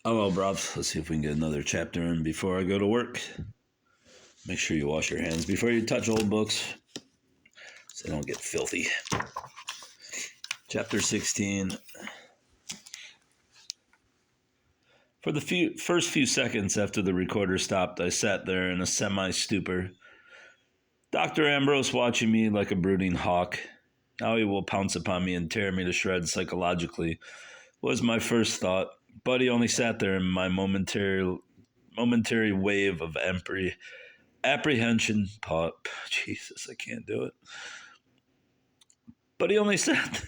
Hello, bruv. Let's see if we can get another chapter in before I go to work. Make sure you wash your hands before you touch old books so they don't get filthy. Chapter 16. For the first few seconds after the recorder stopped, I sat there in a semi-stupor. Dr. Ambrose watching me like a brooding hawk. Now he will pounce upon me and tear me to shreds psychologically, was my first thought. But he only sat there in my momentary wave of apprehension. Jesus, I can't do it. But he only sat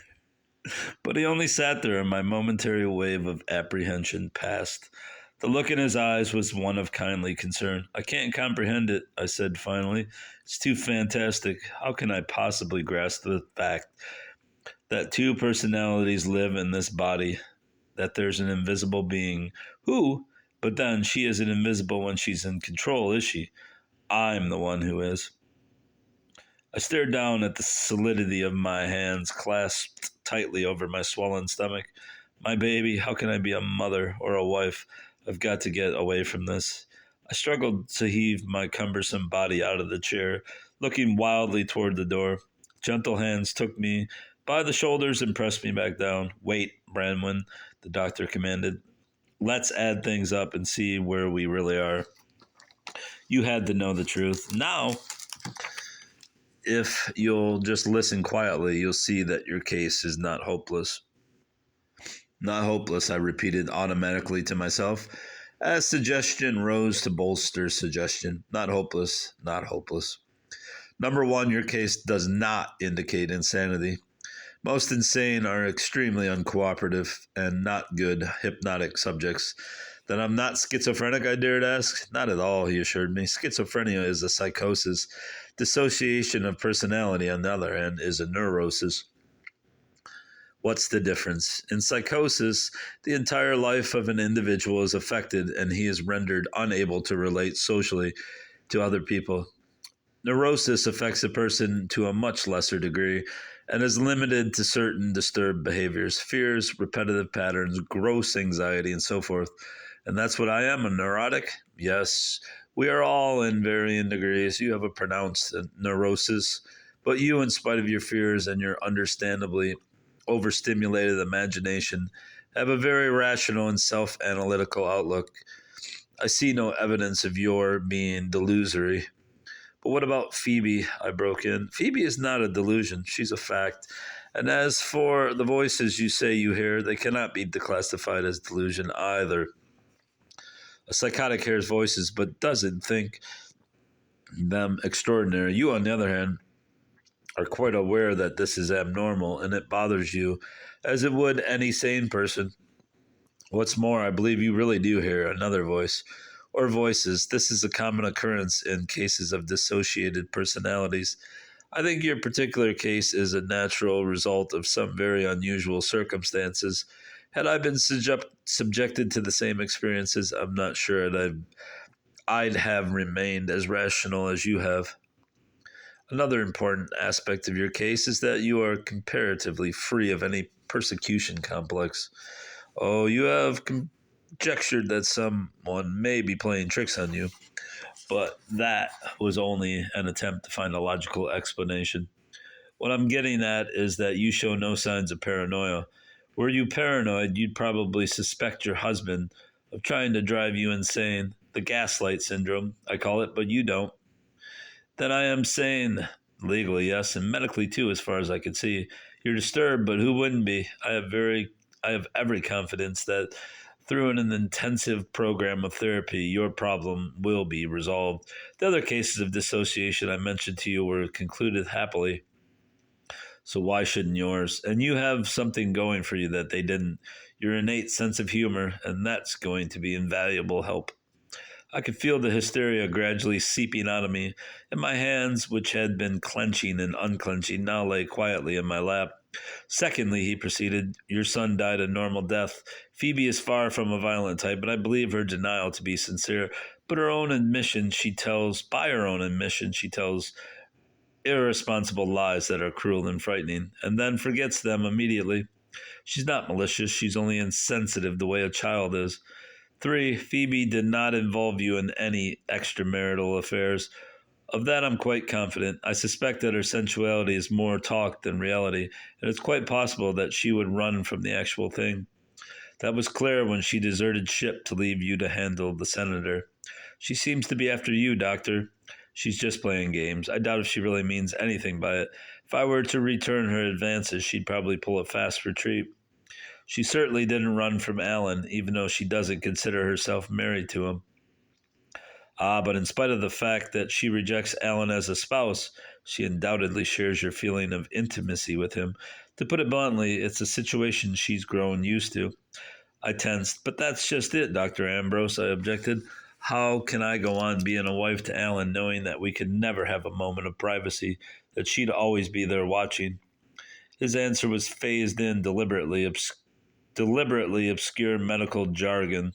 there, and my momentary wave of apprehension passed. The look in his eyes was one of kindly concern. I can't comprehend it, I said finally. It's too fantastic. How can I possibly grasp the fact that two personalities live in this body, that there's an invisible being who, but then she isn't invisible when she's in control, is she? I'm the one who is. I stared down at the solidity of my hands clasped tightly over my swollen stomach. My baby, how can I be a mother or a wife? I've got to get away from this. I struggled to heave my cumbersome body out of the chair, looking wildly toward the door. Gentle hands took me by the shoulders and pressed me back down. Wait, Branwyn, the doctor commanded. Let's add things up and see where we really are. You had to know the truth. Now, if you'll just listen quietly, you'll see that your case is not hopeless. Not hopeless, I repeated automatically to myself, as suggestion rose to bolster suggestion. Not hopeless, not hopeless. Number one, your case does not indicate insanity. Most insane are extremely uncooperative and not good hypnotic subjects. Then I'm not schizophrenic, I dared ask. Not at all, he assured me. Schizophrenia is a psychosis. Dissociation of personality, on the other hand, is a neurosis. What's the difference? In psychosis, the entire life of an individual is affected and he is rendered unable to relate socially to other people. Neurosis affects a person to a much lesser degree and is limited to certain disturbed behaviors, fears, repetitive patterns, gross anxiety, and so forth. And that's what I am, a neurotic? Yes, we are all in varying degrees. You have a pronounced neurosis, but you, in spite of your fears and your understandably overstimulated imagination, have a very rational and self-analytical outlook. I see no evidence of your being delusory. But what about Phoebe? I broke in. Phoebe is not a delusion. She's a fact. And as for the voices you say you hear, they cannot be declassified as delusion either. A psychotic hears voices but doesn't think them extraordinary. You, on the other hand, are quite aware that this is abnormal and it bothers you as it would any sane person. What's more, I believe you really do hear another voice or voices. This is a common occurrence in cases of dissociated personalities. I think your particular case is a natural result of some very unusual circumstances. Had I been subjected to the same experiences, I'm not sure that I'd have remained as rational as you have. Another important aspect of your case is that you are comparatively free of any persecution complex. Oh, you have conjectured that someone may be playing tricks on you, but that was only an attempt to find a logical explanation. What I'm getting at is that you show no signs of paranoia. Were you paranoid, you'd probably suspect your husband of trying to drive you insane. The gaslight syndrome, I call it, but you don't. Then I am sane. Legally, yes, and medically too, as far as I can see. You're disturbed, but who wouldn't be? I have every confidence that through an intensive program of therapy, your problem will be resolved. The other cases of dissociation I mentioned to you were concluded happily. So why shouldn't yours? And you have something going for you that they didn't. Your innate sense of humor, and that's going to be invaluable help. I could feel the hysteria gradually seeping out of me, and my hands, which had been clenching and unclenching, now lay quietly in my lap. Secondly, he proceeded, your son died a normal death. Phoebe is far from a violent type, but I believe her denial to be sincere. But by her own admission, she tells irresponsible lies that are cruel and frightening, and then forgets them immediately. She's not malicious, she's only insensitive the way a child is. 3. Phoebe did not involve you in any extramarital affairs. Of that I'm quite confident. I suspect that her sensuality is more talk than reality, and it's quite possible that she would run from the actual thing. That was clear when she deserted ship to leave you to handle the senator. She seems to be after you, Doctor. She's just playing games. I doubt if she really means anything by it. If I were to return her advances, she'd probably pull a fast retreat. She certainly didn't run from Alan, even though she doesn't consider herself married to him. But in spite of the fact that she rejects Alan as a spouse, she undoubtedly shares your feeling of intimacy with him. To put it bluntly, it's a situation she's grown used to. I tensed. But that's just it, Dr. Ambrose, I objected. How can I go on being a wife to Alan knowing that we could never have a moment of privacy, that she'd always be there watching? His answer was phased in deliberately obscure medical jargon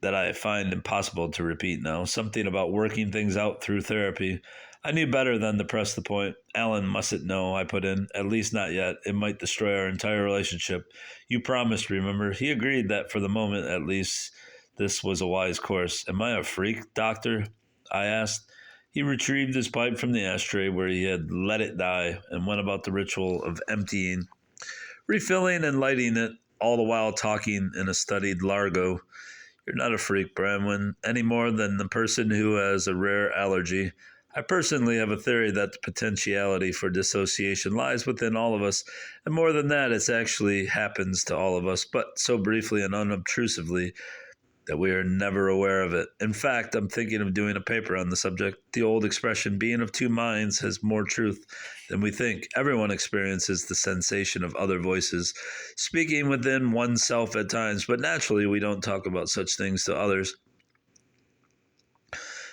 that I find impossible to repeat now. Something about working things out through therapy. I knew better than to press the point. Alan mustn't know, I put in. At least not yet. It might destroy our entire relationship. You promised, remember? He agreed that for the moment, at least, this was a wise course. Am I a freak, doctor? I asked. He retrieved his pipe from the ashtray where he had let it die and went about the ritual of emptying, refilling, and lighting it, all the while talking in a studied largo. You're not a freak, Bramwin, any more than the person who has a rare allergy. I personally have a theory that the potentiality for dissociation lies within all of us, and more than that, it actually happens to all of us, but so briefly and unobtrusively that we are never aware of it. In fact, I'm thinking of doing a paper on the subject. The old expression, being of two minds, has more truth than we think. Everyone experiences the sensation of other voices speaking within oneself at times, but naturally we don't talk about such things to others.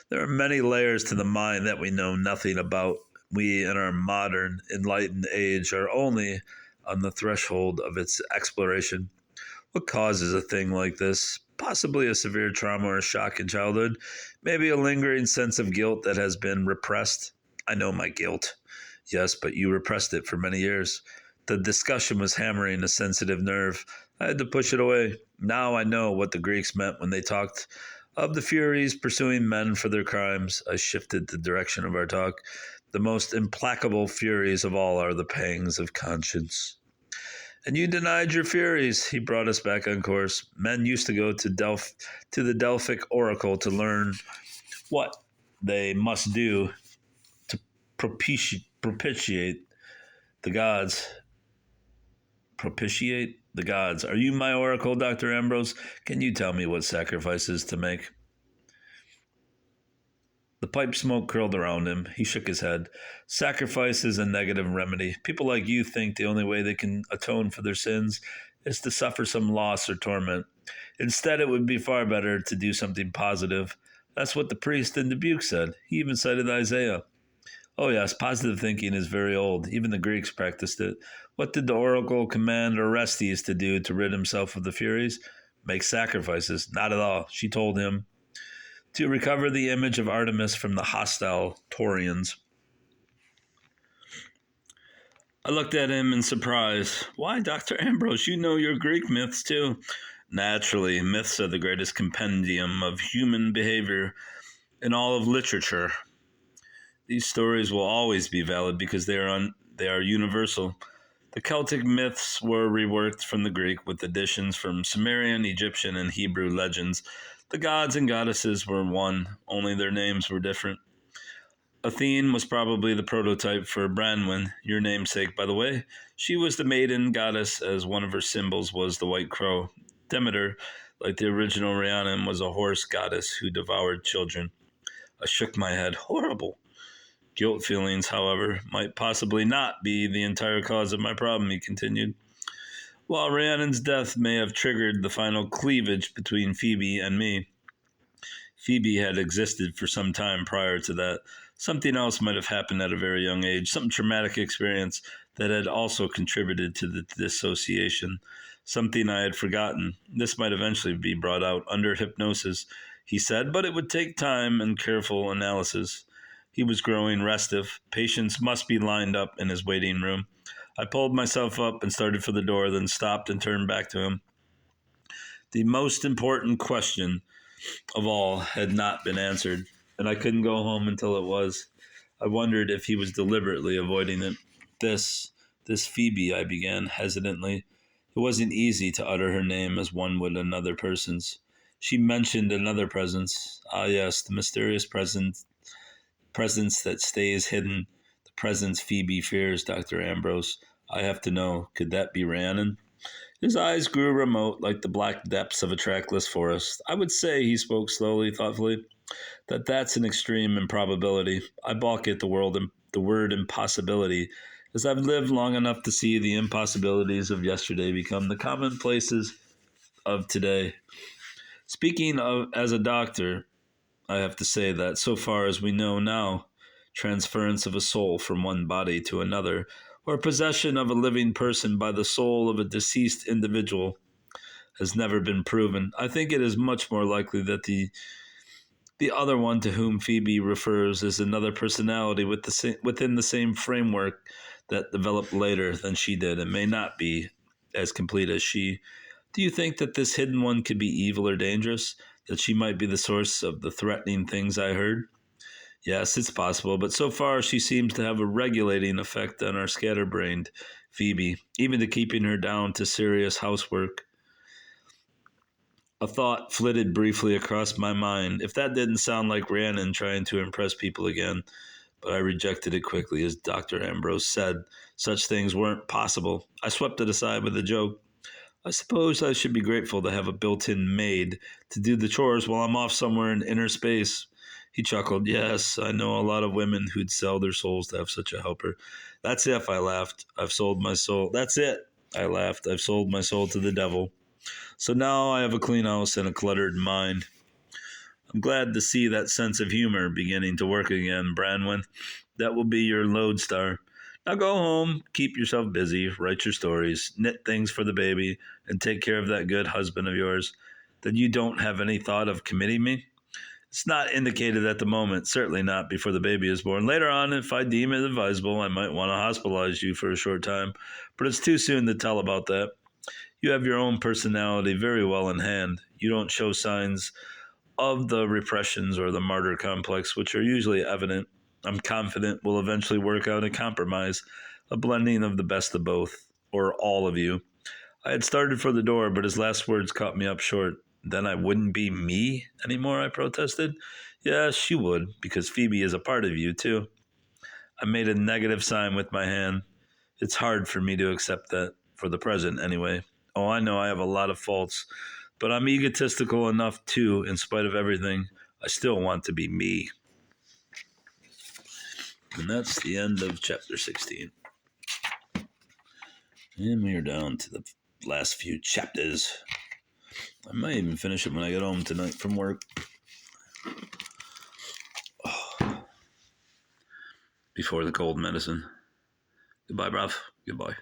There are many layers to the mind that we know nothing about. We, in our modern, enlightened age, are only on the threshold of its exploration. What causes a thing like this? Possibly a severe trauma or shock in childhood. Maybe a lingering sense of guilt that has been repressed. I know my guilt. Yes, but you repressed it for many years. The discussion was hammering a sensitive nerve. I had to push it away. Now I know what the Greeks meant when they talked of the Furies pursuing men for their crimes. I shifted the direction of our talk. The most implacable Furies of all are the pangs of conscience. And you denied your Furies. He brought us back on course. Men used to go to the Delphic oracle to learn what they must do to propitiate the gods. Propitiate the gods. Are you my oracle, Dr. Ambrose? Can you tell me what sacrifices to make? The pipe smoke curled around him. He shook his head. Sacrifice is a negative remedy. People like you think the only way they can atone for their sins is to suffer some loss or torment. Instead, it would be far better to do something positive. That's what the priest in Dubuque said. He even cited Isaiah. Oh yes, positive thinking is very old. Even the Greeks practiced it. What did the oracle command Orestes to do to rid himself of the Furies? Make sacrifices. Not at all. She told him to recover the image of Artemis from the hostile Taurians. I looked at him in surprise. Why, Dr. Ambrose, you know your Greek myths too. Naturally, myths are the greatest compendium of human behavior in all of literature. These stories will always be valid because they are universal. The Celtic myths were reworked from the Greek with additions from Sumerian, Egyptian, and Hebrew legends. The gods and goddesses were one, only their names were different. Athene was probably the prototype for Branwen, your namesake, by the way. She was the maiden goddess, as one of her symbols was the white crow. Demeter, like the original Rhiannon, was a horse goddess who devoured children. I shook my head. Horrible. Guilt feelings, however, might possibly not be the entire cause of my problem, he continued. While Rhiannon's death may have triggered the final cleavage between Phoebe and me, Phoebe had existed for some time prior to that. Something else might have happened at a very young age, some traumatic experience that had also contributed to the dissociation, something I had forgotten. This might eventually be brought out under hypnosis, he said, but it would take time and careful analysis. He was growing restive. Patients must be lined up in his waiting room. I pulled myself up and started for the door, then stopped and turned back to him. The most important question of all had not been answered, and I couldn't go home until it was. I wondered if he was deliberately avoiding it. This Phoebe, I began hesitantly. It wasn't easy to utter her name as one would another person's. She mentioned another presence. Ah, yes, the mysterious presence that stays hidden. The presence Phoebe fears, Dr. Ambrose. I have to know. Could that be Rhiannon? His eyes grew remote, like the black depths of a trackless forest. I would say, he spoke slowly, thoughtfully, that's an extreme improbability. I balk at the word impossibility, as I've lived long enough to see the impossibilities of yesterday become the commonplaces of today. Speaking of as a doctor, I have to say that so far as we know now, transference of a soul from one body to another, or possession of a living person by the soul of a deceased individual, has never been proven. I think it is much more likely that the other one to whom Phoebe refers is another personality within the same framework that developed later than she did and may not be as complete as she. Do you think that this hidden one could be evil or dangerous? That she might be the source of the threatening things I heard? Yes, it's possible, but so far she seems to have a regulating effect on our scatterbrained Phoebe, even to keeping her down to serious housework. A thought flitted briefly across my mind. If that didn't sound like Rhiannon trying to impress people again, but I rejected it quickly, as Dr. Ambrose said. Such things weren't possible. I swept it aside with a joke. I suppose I should be grateful to have a built-in maid to do the chores while I'm off somewhere in inner space. He chuckled. Yes, I know a lot of women who'd sell their souls to have such a helper. That's if, I laughed. I've sold my soul. That's it, I laughed. I've sold my soul to the devil. So now I have a clean house and a cluttered mind. I'm glad to see that sense of humor beginning to work again, Branwen. That will be your lodestar. Now go home, keep yourself busy, write your stories, knit things for the baby, and take care of that good husband of yours. Then you don't have any thought of committing me? It's not indicated at the moment, certainly not before the baby is born. Later on, if I deem it advisable, I might want to hospitalize you for a short time, but it's too soon to tell about that. You have your own personality very well in hand. You don't show signs of the repressions or the martyr complex, which are usually evident. I'm confident we'll eventually work out a compromise, a blending of the best of both, or all of you. I had started for the door, but his last words caught me up short. Then I wouldn't be me anymore, I protested. Yes, you would, because Phoebe is a part of you, too. I made a negative sign with my hand. It's hard for me to accept that, for the present anyway. Oh, I know I have a lot of faults, but I'm egotistical enough too, in spite of everything. I still want to be me. And that's the end of chapter 16. And we are down to the last few chapters. I might even finish it when I get home tonight from work. Before the cold medicine. Goodbye, bruv. Goodbye.